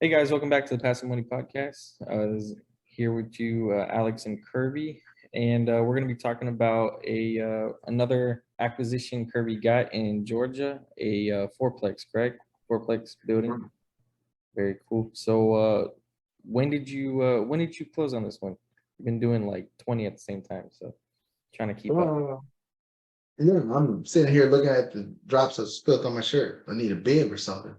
Hey guys, welcome back to the Passive Money Podcast. Here with you, Alex and Kirby, and we're going to be talking about a another acquisition Kirby got in Georgia, a fourplex, correct? Fourplex building. Very cool. So, when did you close on this one? You've been doing like 20 at the same time, so trying to keep up. Uh, yeah, I'm sitting here looking at the drops of spilt on my shirt. I need a bib or something.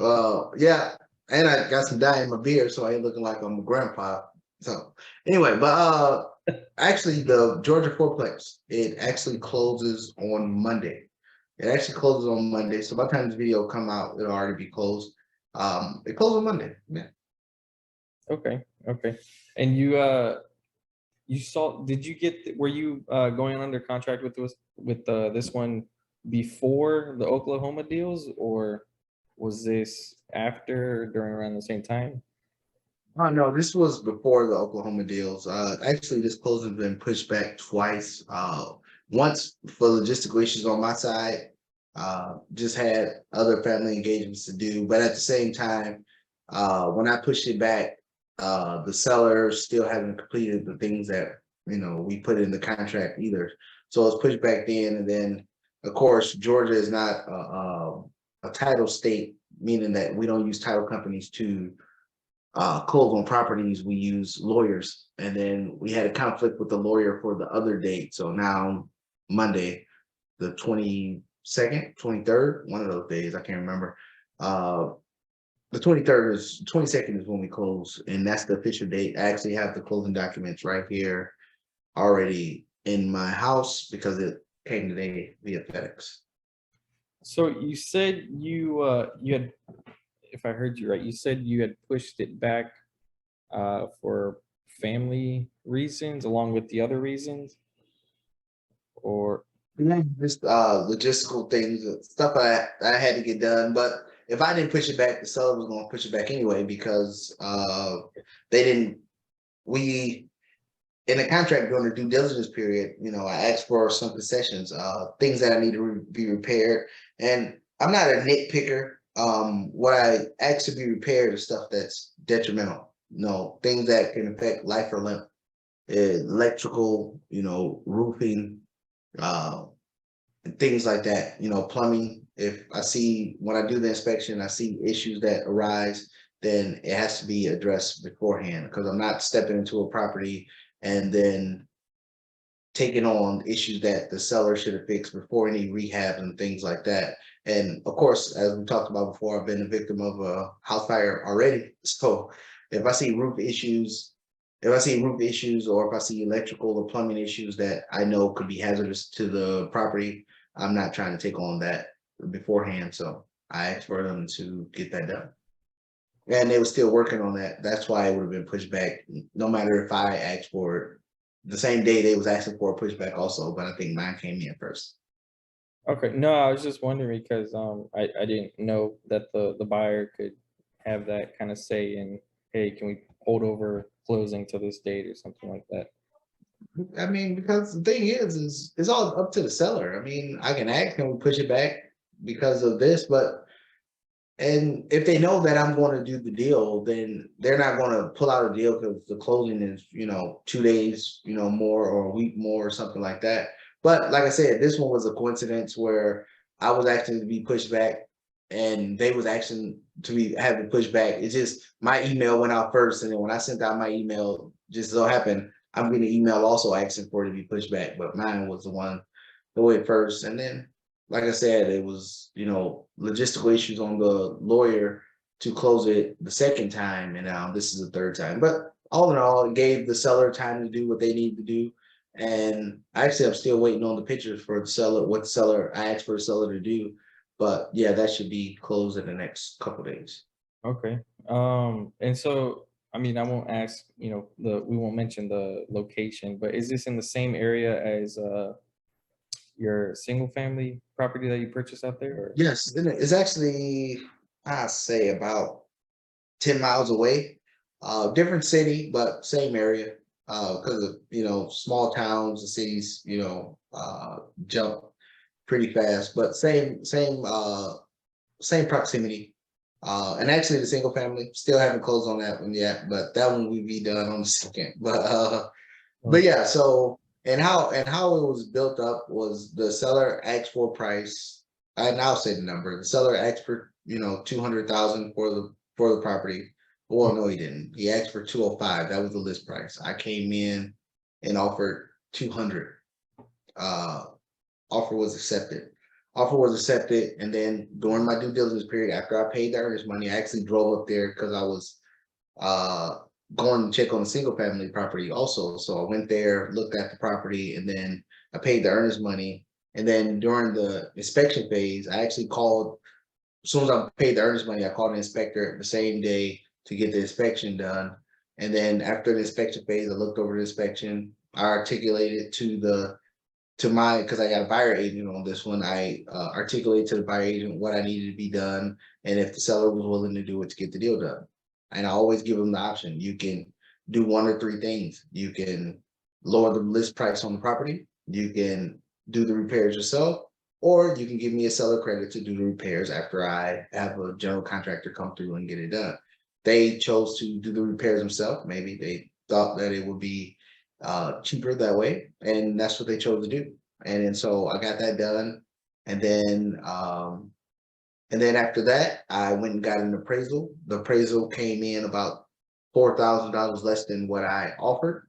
Yeah, and I got some dye in my beard, so I ain't looking like I'm a grandpa. So anyway, actually, the Georgia fourplex it actually closes on Monday. It actually closes on Monday, so by the time this video come out, it'll already be closed. It closed on Monday. Yeah. Okay, okay. And you saw, did you get, were you going under contract with this one before the Oklahoma deals, or was this after or during around the same time? Oh no, this was before the Oklahoma deals. Actually, this closing's been pushed back twice. Once for logistical issues on my side, just had other family engagements to do. But at the same time, when I pushed it back, the seller still hasn't completed the things that we put in the contract either. So it's pushed back then, and then of course Georgia is not a title state, meaning that we don't use title companies to close on properties. We use lawyers, and then we had a conflict with the lawyer for the other date. So now Monday, the 22nd, 23rd, one of those days, I can't remember. Uh, the 22nd is when we close, and that's the official date. I actually have the closing documents right here already in my house because it came today via FedEx. So you said you had, if I heard you right, you said you had pushed it back for family reasons along with the other reasons, or Yeah, just logistical things, stuff I had to get done. But if I didn't push it back, the seller was gonna push it back anyway because they didn't we in the contract during the due diligence period, I asked for some concessions, things that I need to be repaired. And I'm not a nitpicker. What I asked to be repaired is stuff that's detrimental, things that can affect life or limb, electrical, roofing, uh, and things like that, plumbing. If I see when I do the inspection, I see issues that arise, then it has to be addressed beforehand because I'm not stepping into a property and then taking on issues that the seller should have fixed before any rehab and things like that. And of course, as we talked about before, I've been a victim of a house fire already. So if I see roof issues, or if I see electrical or plumbing issues that I know could be hazardous to the property, I'm not trying to take on that beforehand. So I asked for them to get that done. And they were still working on that. That's why it would have been pushed back, no matter if I asked for it. The same day they was asking for a pushback also, but I think mine came in first. okay. No, I was just wondering because I didn't know that the buyer could have that kind of say in, hey, can we hold over closing to this date or something like that. I mean, because the thing is it's all up to the seller. I mean, I can ask them to push it back because of this, but and if they know that I'm going to do the deal, then they're not going to pull out a deal because the closing is, 2 days, more or a week more or something like that. But like I said, this one was a coincidence where I was asking to be pushed back and they was asking to be having pushed back. It's just my email went out first. And then when I sent out my email, just so happened, I'm getting an email also asking for it to be pushed back. But mine was the one that went first. And then like I said, it was, logistical issues on the lawyer to close it the second time, and now this is the third time. But all in all, it gave the seller time to do what they need to do. And actually, I'm still waiting on the pictures for the seller, what the seller I asked for the seller to do. But yeah, that should be closed in the next couple of days. Okay. And so, I mean, I won't ask, we won't mention the location, but is this in the same area as your single family property that you purchased out there? Or? Yes, and it's actually I say about 10 miles away. Different city, but same area. Because of small towns and cities, jump pretty fast, but same proximity. And actually the single family, still haven't closed on that one yet, but that one will be done on the second. But yeah, so and how it was built up was the seller asked for a price. And I'll say the number. The seller asked for 200,000 for the property. Well, no, he didn't. He asked for 205. That was the list price. I came in and offered 200. Uh, offer was accepted. Offer was accepted, and then during my due diligence period, after I paid the earnest money, I actually drove up there because I was uh going to check on a single family property also. So I went there, looked at the property, and then I paid the earnest money. And then during the inspection phase, I actually called. As soon as I paid the earnest money, I called the inspector the same day to get the inspection done. And then after the inspection phase, I looked over the inspection. I articulated because I got a buyer agent on this one. I articulated to the buyer agent what I needed to be done and if the seller was willing to do it to get the deal done. And I always give them the option. You can do one or three things. You can lower the list price on the property. You can do the repairs yourself, or you can give me a seller credit to do the repairs after I have a general contractor come through and get it done. They chose to do the repairs themselves. Maybe they thought that it would be cheaper that way, and that's what they chose to do. And then so I got that done, and then after that, I went and got an appraisal. The appraisal came in about $4,000 less than what I offered.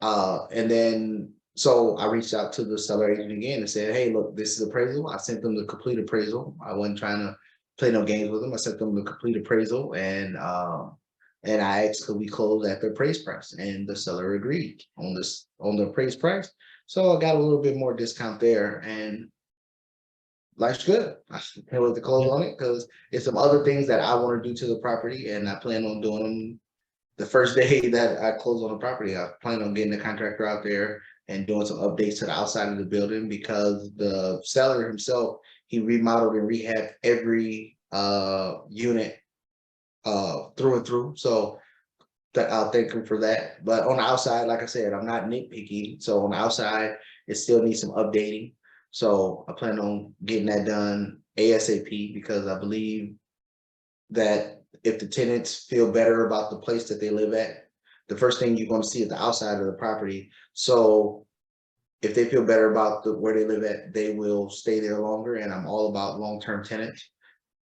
And then so I reached out to the seller agent again and said, "Hey, look, this is appraisal." I sent them the complete appraisal. I wasn't trying to play no games with them. I sent them the complete appraisal, and I asked could we close at the appraised price, and the seller agreed on the appraised price. So I got a little bit more discount there, and life's good. I should be able to close on it because it's some other things that I want to do to the property, and I plan on doing them the first day that I close on the property. I plan on getting the contractor out there and doing some updates to the outside of the building because the seller himself, he remodeled and rehabbed every unit through and through. So that I'll thank him for that. But on the outside, like I said, I'm not nitpicky. So on the outside, it still needs some updating. So I plan on getting that done ASAP because I believe that if the tenants feel better about the place that they live at, the first thing you're going to see is the outside of the property. So if they feel better about where they live at, they will stay there longer. And I'm all about long-term tenants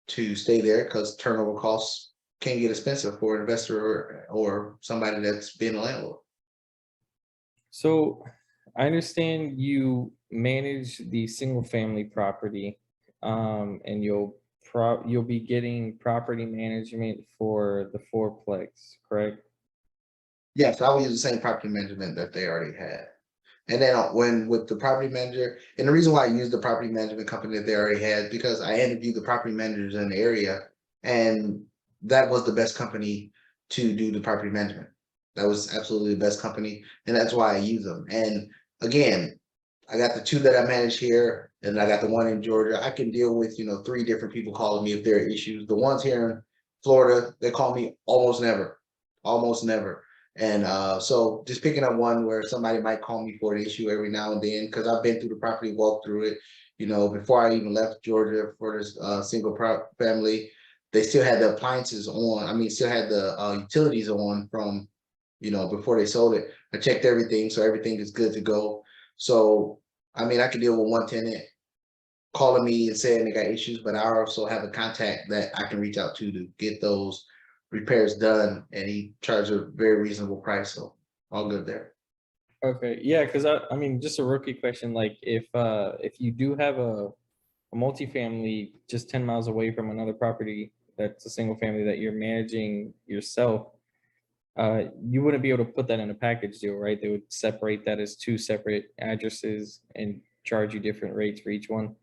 to stay there because turnover costs can get expensive for an investor or somebody that's been a landlord. So I understand you manage the single family property, and you'll be getting property management for the fourplex, correct? Yes, I will use the same property management that they already had. And then when with the property manager, and the reason why I use the property management company that they already had, because I interviewed the property managers in the area, and that was the best company to do the property management. That was absolutely the best company, and that's why I use them. And again, I got the two that I manage here, and I got the one in Georgia. I can deal with, three different people calling me if there are issues. The ones here in Florida, they call me almost never. And so just picking up one where somebody might call me for an issue every now and then, because I've been through the property, walked through it, before I even left Georgia for this single family, they still had the appliances on. I mean, still had the utilities on from, before they sold it. I checked everything, so everything is good to go. So, I mean, I could deal with one tenant calling me and saying they got issues, but I also have a contact that I can reach out to get those repairs done, and he charged a very reasonable price. So all good there. Okay, yeah, because I mean, just a rookie question, like if you do have a multifamily just 10 miles away from another property that's a single family that you're managing yourself, you wouldn't be able to put that in a package deal, right? They would separate that as two separate addresses and charge you different rates for each one.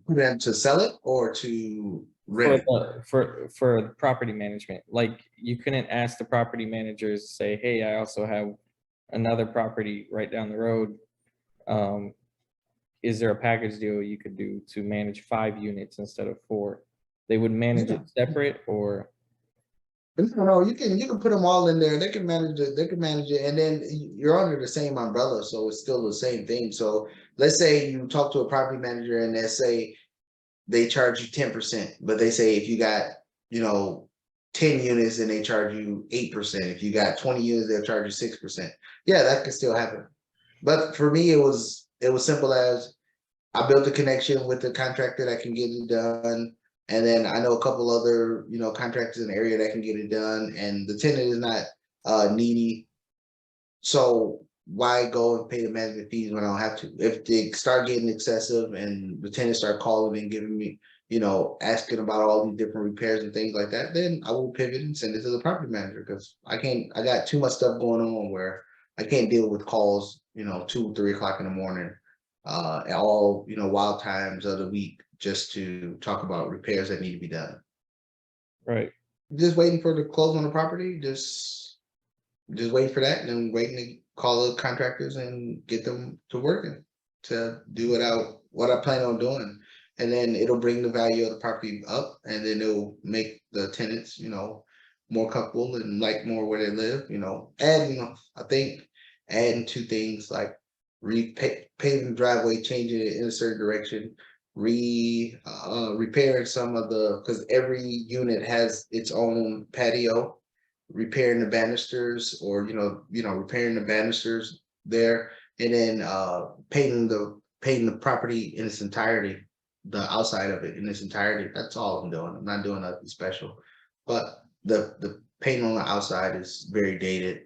Put in to sell it or to For rent it? for property management, like you couldn't ask the property managers to say, "Hey, I also have another property right down the road. Um, is there a package deal you could do to manage 5 units instead of 4?" They would manage Yeah. it separate, or No, you can put them all in there. They can manage it. They can manage it, and then you're under the same umbrella, so it's still the same thing. So let's say you talk to a property manager, and they say they charge you 10%, but they say if you got, 10 units, then they charge you 8%. If you got 20 units, they'll charge you 6%. Yeah, that could still happen. But for me, it was simple as I built a connection with the contractor that can get it done. And then I know a couple other, contractors in the area that can get it done. And the tenant is not needy. So why go and pay the management fees when I don't have to? If they start getting excessive and the tenants start calling and giving me, asking about all these different repairs and things like that, then I will pivot and send it to the property manager because I got too much stuff going on where I can't deal with calls, 2, 3 o'clock in the morning, at all, wild times of the week just to talk about repairs that need to be done. Right. Just waiting for the close on the property, just waiting for that and then waiting to call the contractors and get them to working to do what I plan on doing. And then it'll bring the value of the property up and then it'll make the tenants, more comfortable and like more where they live, and, I think adding 2 things like paving the driveway, changing it in a certain direction, repairing some of because every unit has its own patio, repairing the banisters or repairing the banisters there, and then painting the property in its entirety, the outside of it in its entirety. That's all I'm doing. I'm not doing nothing special, but the paint on the outside is very dated.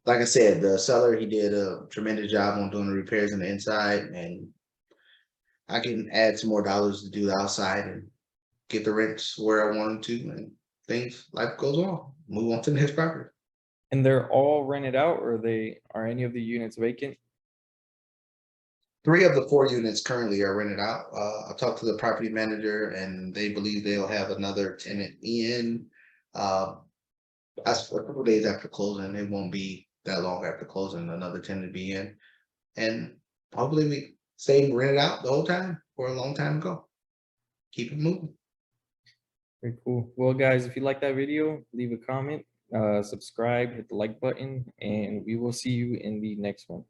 Like I said, the seller, he did a tremendous job on doing the repairs on the inside, and I can add some more dollars to do the outside and get the rents where I want them to, and life goes on. Move on to the next property. And they're all rented out, or are any of the units vacant? 3 of the 4 units currently are rented out. I talked to the property manager, and they believe they'll have another tenant in. As for a couple days after closing, it won't be that long after closing, another tenant be in, and hopefully we stay rented out the whole time for a long time ago. Keep it moving. Very cool. Well, guys, if you like that video, leave a comment, subscribe, hit the like button, and we will see you in the next one.